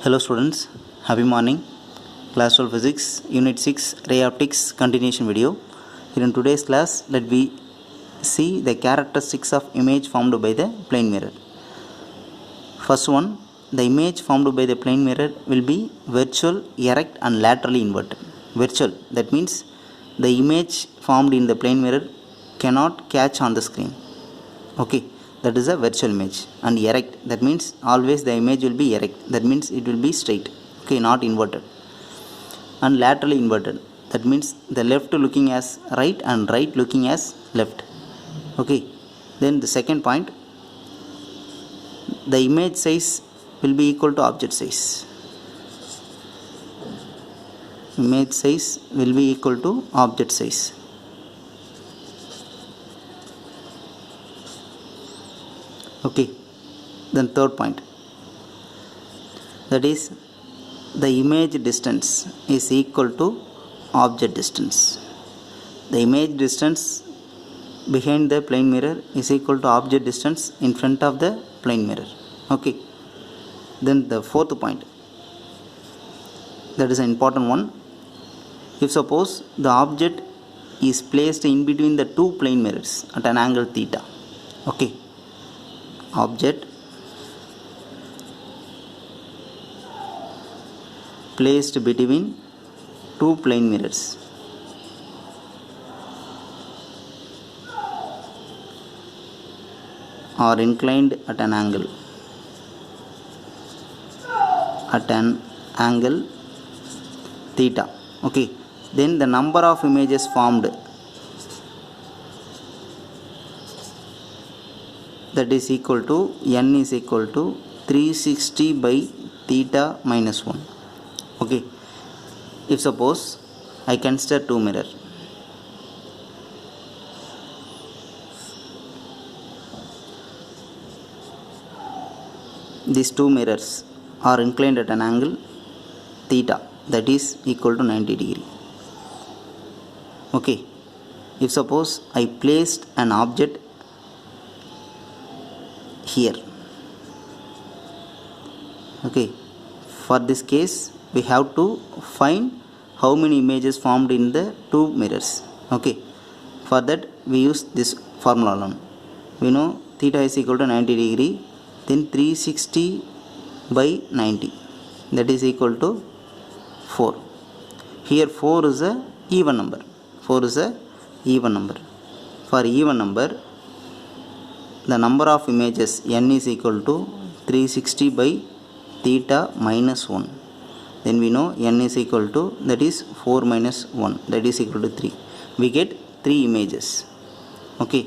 Hello students, happy morning. Class 12 Physics, Unit 6, Ray Optics continuation video. Here in today's class, let we see the characteristics of image formed by the plane mirror. First one, the image formed by the plane mirror will be virtual, erect and laterally inverted. Virtual, that means the image formed in the plane mirror cannot catch on the screen. Okay, that is a virtual image. And erect, that means always the image will be erect, that means it will be straight, okay, not inverted. And laterally inverted, that means the left looking as right and right looking as left. Okay, then the second point, the image size will be equal to object size. Image size will be equal to object size. Okay, then third point, that is the image distance is equal to object distance. The image distance behind the plane mirror is equal to object distance in front of the plane mirror. Okay, then the fourth point, that is an important one. If suppose the object is placed in between the two plane mirrors at an angle theta. Okay, object placed between two plane mirrors are inclined at an angle theta. Okay, then the number of images formed, that is equal to n is equal to 360 by theta minus 1. Okay, if suppose I consider two mirrors, these two mirrors are inclined at an angle theta, that is equal to 90 degree. Okay, if suppose I placed an object here. Okay, for this case we have to find how many images formed in the two mirrors. Okay, for that we use this formula alone. We know theta is equal to 90 degree, then 360 by 90, that is equal to 4. Here 4 is a even number. 4 is a even number. For even number, the number of images n is equal to 360 by theta minus 1. Then we know n is equal to, that is 4 minus 1, that is equal to 3. We get 3 images. Okay,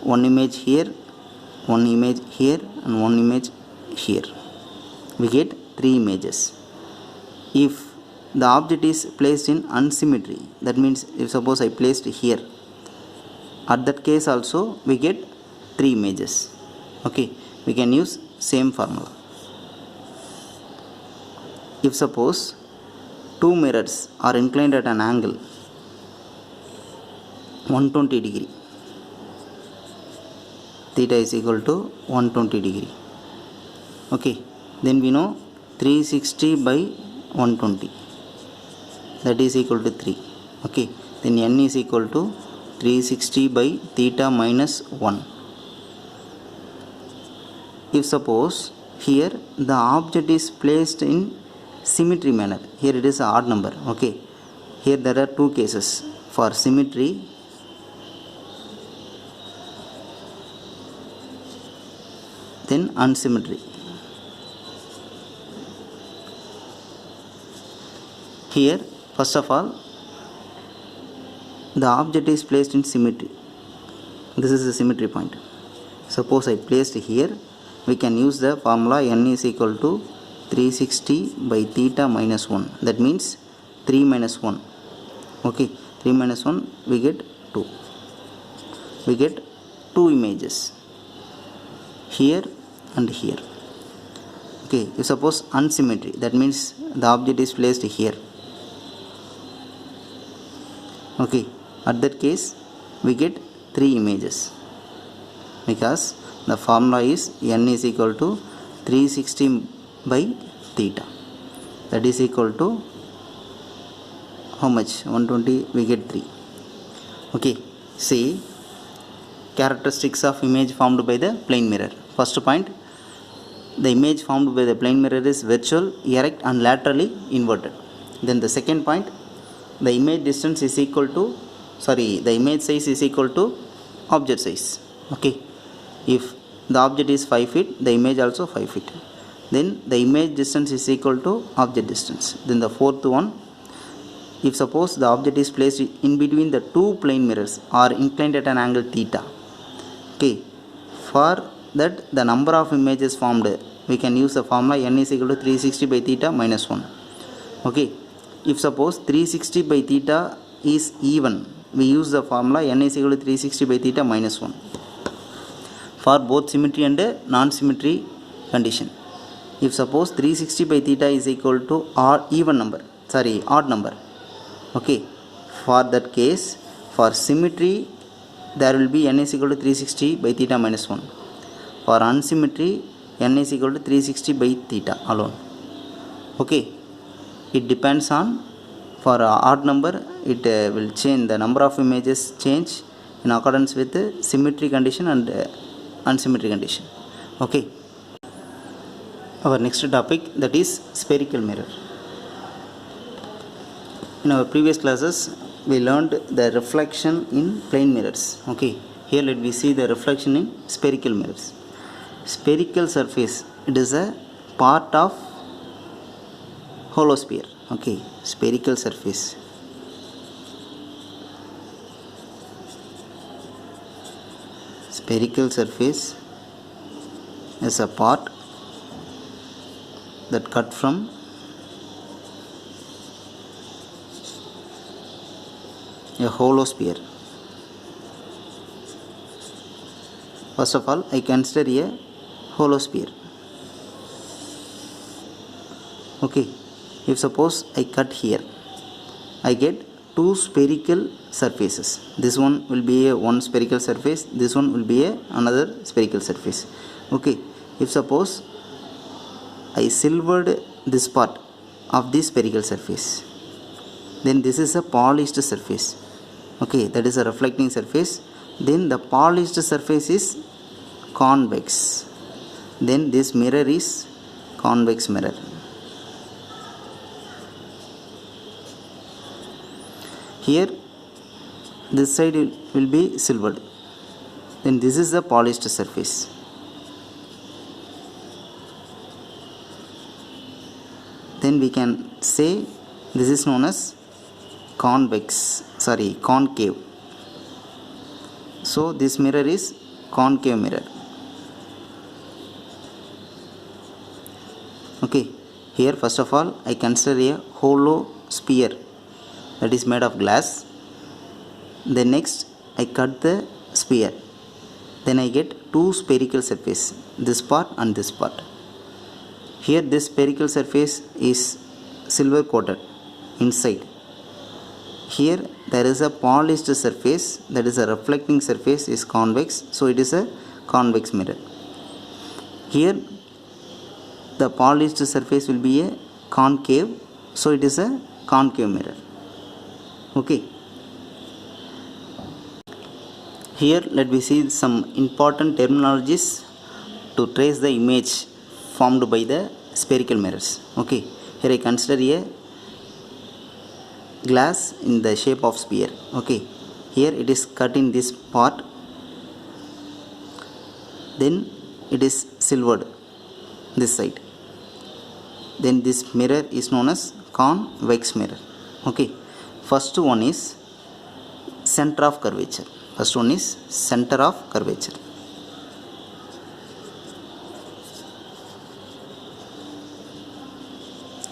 one image here, one image here and one image here. We get 3 images. If the object is placed in unsymmetry, that means if suppose I placed here, at that case also we get 3 images. Okay, we can use same formula. If suppose two mirrors are inclined at an angle 120 degree, theta is equal to 120 degree. Okay, then we know 360 by 120, that is equal to 3. Okay, then n is equal to 360 by theta minus 1. If suppose here the object is placed in symmetry manner, here it is an odd number. Okay, here there are two cases, for symmetry then unsymmetry. Here first of all the object is placed in symmetry. This is the symmetry point. Suppose I placed here, we can use the formula n is equal to 360 by theta minus 1, that means 3 minus 1. Okay, 3 minus 1 we get 2. We get 2 images here and here. Okay, if suppose unsymmetry, that means the object is placed here. Okay, at that case we get 3 images, because the formula is n is equal to 360 by theta. That is equal to how much? 120, we get 3. Okay, see characteristics of image formed by the plane mirror. First point, the image formed by the plane mirror is virtual, erect and laterally inverted. Then the second point, the image distance is equal to, the image size is equal to object size. Okay, if the object is 5 feet, the image also 5 feet. Then the image distance is equal to object distance. Then the fourth one, if suppose the object is placed in between the two plane mirrors or inclined at an angle theta. Okay, for that the number of images formed, we can use the formula n is equal to 360 by theta minus 1. Okay, if suppose 360 by theta is even, we use the formula n is equal to 360 by theta minus 1 for both symmetry and non-symmetry condition. If suppose 360 by theta is equal to odd number. Okay, for that case, for symmetry there will be n is equal to 360 by theta minus 1. For unsymmetry, n is equal to 360 by theta alone. Okay, it depends on, for odd number it will change, the number of images change in accordance with the symmetry condition and unsymmetry condition. Okay, our next topic, that is spherical mirror. In our previous classes we learned the reflection in plane mirrors. Okay, here let me see the reflection in spherical mirrors. Spherical surface, it is a part of hollow sphere. Okay, spherical surface. Spherical surface is a part that cut from a hollow sphere. First of all, I consider a hollow sphere. Okay, if suppose I cut here, I get two spherical surfaces. This one will be a one spherical surface, this one will be a another spherical surface. Okay, if suppose I silvered this part of this spherical surface, then this is a polished surface. Okay, that is a reflecting surface. Then the polished surface is convex. Then this mirror is convex mirror. Here this side will be silvered. Then this is the polished surface. Then we can say this is known as concave. So this mirror is concave mirror. Okay, here first of all I consider a hollow sphere that is made of glass. Then next I cut the sphere. Then I get two spherical surface, this part and this part. Here this spherical surface is silver coated inside. Here there is a polished surface, that is a reflecting surface, is convex, so it is a convex mirror. Here the polished surface will be a concave, so it is a concave mirror. Okay, here let me see some important terminologies to trace the image formed by the spherical mirrors. Okay, here I consider a glass in the shape of sphere. Okay, here it is cut in this part, then it is silvered this side. Then this mirror is known as convex mirror. Okay, first one is center of curvature. First one is center of curvature.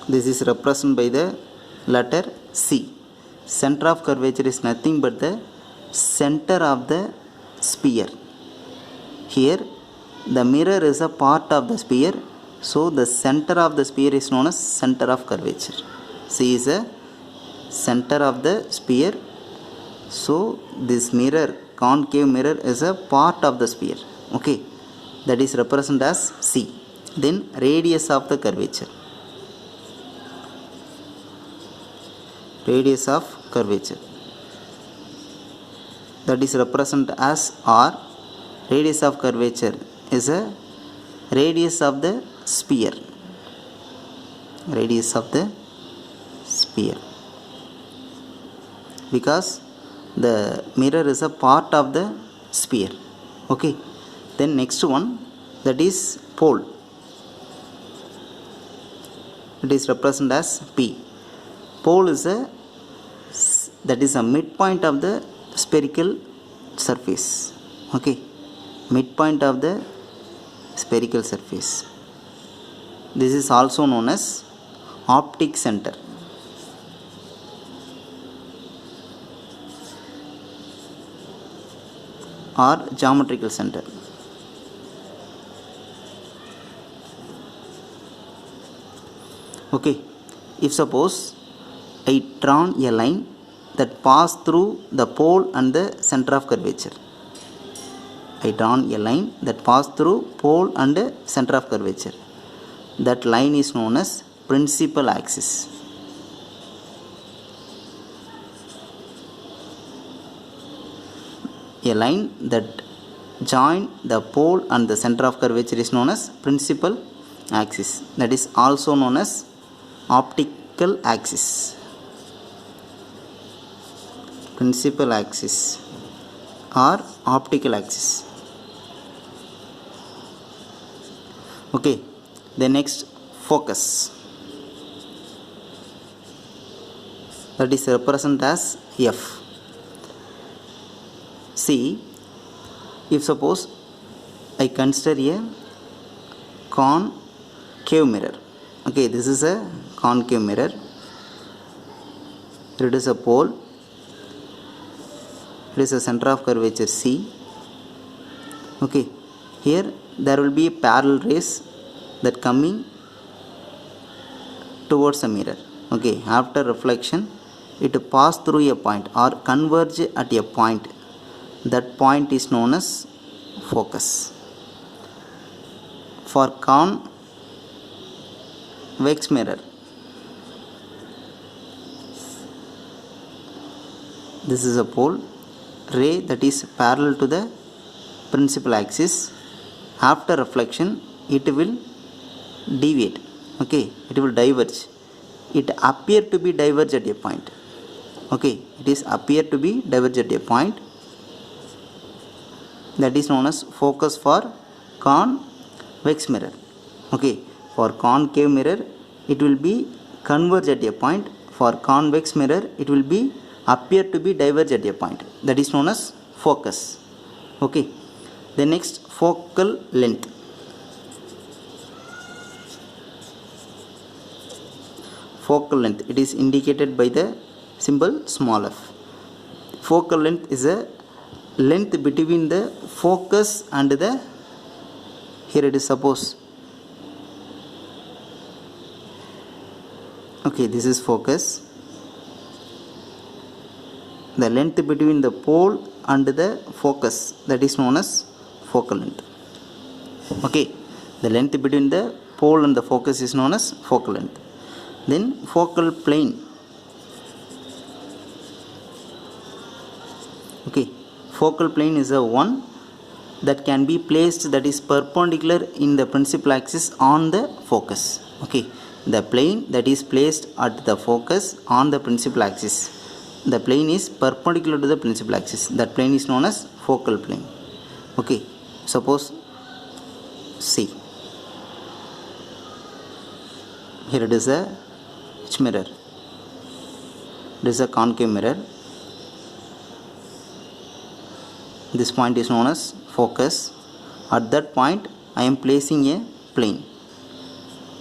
This is represented by the letter C. Center of curvature is nothing but the center of the sphere. Here the mirror is a part of the sphere, so the center of the sphere is known as center of curvature. C is a center of the sphere, so this mirror, concave mirror, is a part of the sphere. Okay, that is represented as C. Then radius of the curvature. radius of curvature, that is represented as r. Radius of curvature is a radius of the sphere, radius of the sphere, because the mirror is a part of the sphere. Okay, then next one, that is pole. It is represented as p. Pole is a, that is a midpoint of the spherical surface. Okay, midpoint of the spherical surface. This is also known as optic center. Or geometrical center. Okay, if suppose I drawn a line that pass through the pole and the center of curvature. I drawn a line that pass through pole and center of curvature. That line is known as principal axis. A line that join the pole and the center of curvature is known as principal axis. That is also known as optical axis. Principal axis or optical axis. Okay, the next, focus. That is represented as f. See, if suppose I consider a concave mirror. Okay, this is a concave mirror. It is a pole. It is a center of curvature C. Okay, here there will be a parallel rays that coming towards the mirror. Okay, after reflection it pass through a point or converge at a point. That point is known as focus. For convex mirror, this is a pole, ray that is parallel to the principal axis. After reflection it will deviate. Okay, it will diverge. It appear to be diverge at a point. Okay, it is appear to be diverge at a point. That is known as focus for convex mirror. Okay, for concave mirror it will be converge at a point. For convex mirror it will be appear to be diverge at a point. That is known as focus. Okay, the next, focal length. Focal length, it is indicated by the symbol small f. Focal length is a length between the focus and the, here it is suppose, okay, this is focus, the length between the pole and the focus, that is known as focal length. Okay, the length between the pole and the focus is known as focal length. Then focal plane. Okay, focal plane is a one that can be placed, that is perpendicular in the principal axis on the focus. Okay, the plane that is placed at the focus on the principal axis, the plane is perpendicular to the principal axis. That plane is known as focal plane. Okay, suppose see, here it is a which mirror? It is a concave mirror. This point is known as focus. At that point I am placing a plane,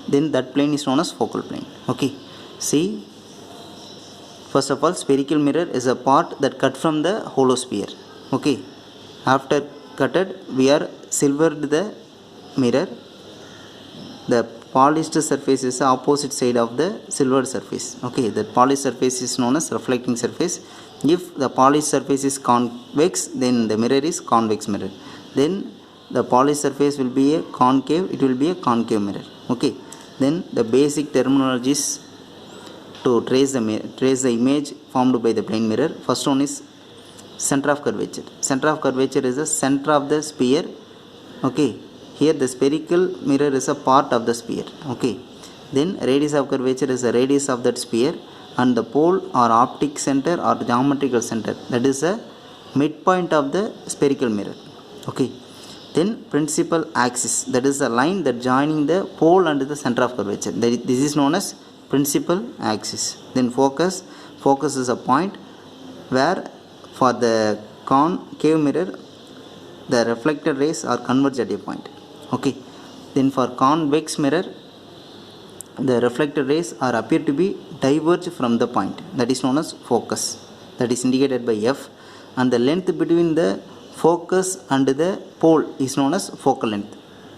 then that plane is known as focal plane. Okay, see, first of all, spherical mirror is a part that cut from the hollow sphere. Okay, after cutted we are silvered the mirror. The polished surface is the opposite side of the silvered surface. Okay, the polished surface is known as reflecting surface. If the polished surface is convex, then the mirror is convex mirror. Then the polished surface will be a concave, it will be a concave mirror. Okay, then the basic terminologies to trace the image formed by the plane mirror. First one is center of curvature. Center of curvature is the center of the sphere. Okay, here the spherical mirror is a part of the sphere. Okay, then radius of curvature is the radius of that sphere, and the pole or optic center or geometrical center, that is the midpoint of the spherical mirror. Okay, then principal axis, that is the line that joining the pole and the center of curvature, this is known as principal axis. Then focus is a point where for the concave mirror the reflected rays are converged at a point. Okay, then for convex mirror the reflected rays are appear to be diverge from the point, that is known as focus, that is indicated by F, and the length between the focus and the pole is known as focal length.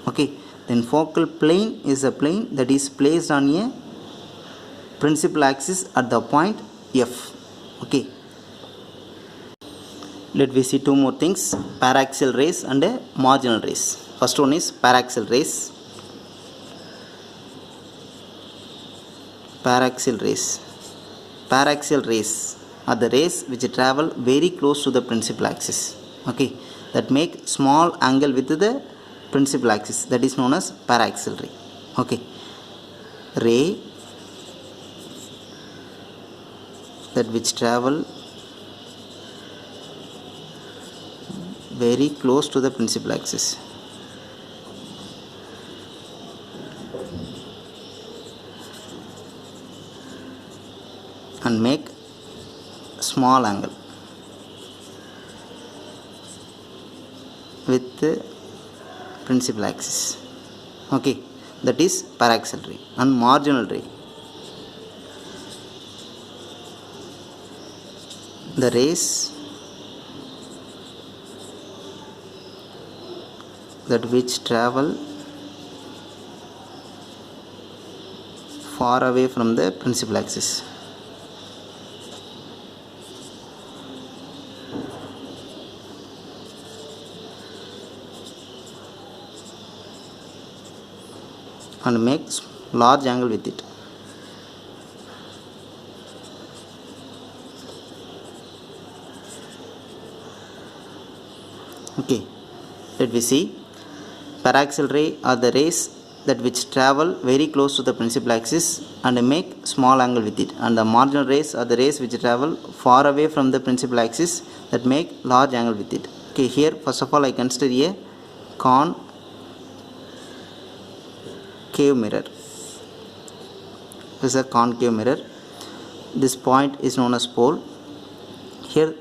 Okay, then focal plane is a plane that is placed on a principal axis at the point F. Okay, let me see two more things, paraxial rays and marginal rays. First one is paraxial rays. Paraxial rays are the rays which travel very close to the principal axis. Okay, that make small angle with the principal axis, that is known as paraxial ray. Okay, ray that which travel very close to the principal axis. And make small angle with the principal axis. Okay, that is paraxial ray. And marginal ray, the rays that which travel far away from the principal axis. And make large angle with it. Okay, let me see. Paraxial ray are the rays that which travel very close to the principal axis and make small angle with it, and the marginal rays are the rays which travel far away from the principal axis that make large angle with it. Okay, here first of all I consider a concave mirror. This is a concave mirror. This point is known as pole. Here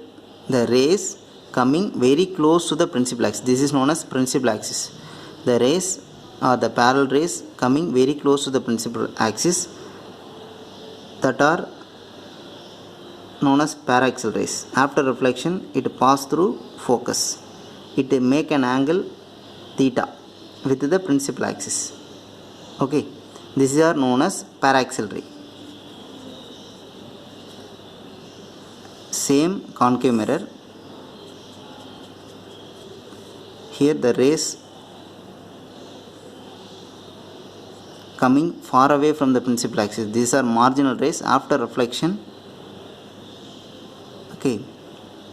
the rays coming very close to the principal axis, this is known as principal axis. The rays are the parallel rays coming very close to the principal axis, that are known as paraxial rays. After reflection it pass through focus, it make an angle theta with the principal axis. Okay, these are known as paraxial ray. Same concave mirror, here the rays coming far away from the principal axis, these are marginal rays. After reflection, okay,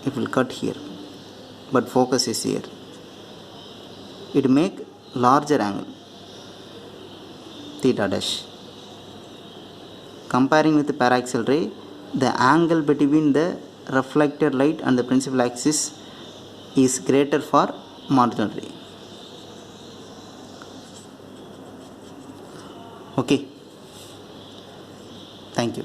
it will cut here, but focus is here, it make larger angle theta dash. Comparing with the paraxial ray, the angle between the reflected light and the principal axis is greater for marginal ray. Okay, thank you.